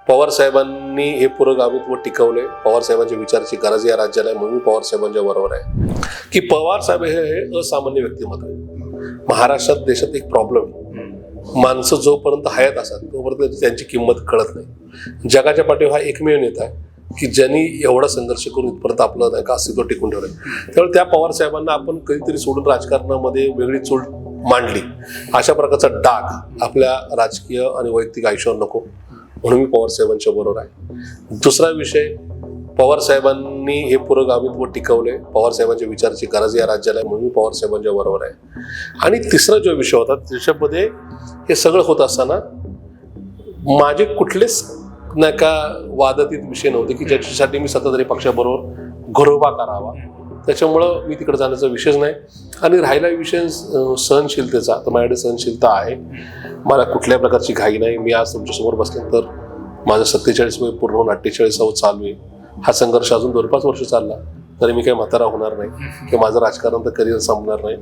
पवार साहेबांनी हे पुरोगामित्व टिकवले. पवार साहेबांच्या विचाराची गरज या राज्याला आहे, म्हणून पवार साहेबांच्या बरोबर आहे. की पवार साहेब हे असामान्य व्यक्तिमत्व आहे. महाराष्ट्रात देशात एक प्रॉब्लेम आहे, माणसं जोपर्यंत हयात असतात तोपर्यंत त्यांची किंमत कळत नाही. जगाच्या पाठीवर हा एकमेव नेता आहे की ज्यांनी एवढा संघर्ष करून इथपर्यंत आपलं नाही का अस्तित्व टिकून ठेवलंय. त्यामुळे त्या पवार साहेबांना आपण कधीतरी सोडून राजकारणामध्ये वेगळी चूल मांडली, अशा प्रकारचा डाग आपल्या राजकीय आणि वैयक्तिक आयुष्यावर नको, म्हणून मी पवार साहेबांच्या बरोबर आहे. दुसरा विषय, पवार साहेबांनी हे पुरोगामित्व टिकवले. पवार साहेबांच्या विचाराची गरज या राज्याला आहे, म्हणून मी पवार साहेबांच्या बरोबर आहे. आणि तिसरा जो विषय होता त्याच्यामध्ये हे सगळं होत असताना माझे कुठलेच नाही का वादातीत विषय नव्हते की ज्याच्यासाठी मी सत्ताधारी पक्षाबरोबर घरोबा करावा. त्याच्यामुळं मी तिकडे जाण्याचा विषयच नाही. आणि राहिला विषय सहनशीलतेचा, तर माझ्याकडे सहनशीलता आहे. मला कुठल्या प्रकारची घाई नाही. मी आज तुमच्यासमोर बसल्यानंतर माझं 47 वय पूर्ण होऊन 48व चालू आहे. हा संघर्ष अजून 2-5 वर्ष चालला तरी मी काही म्हातारा होणार नाही किंवा माझं राजकारण तर करिअर संपणार नाही.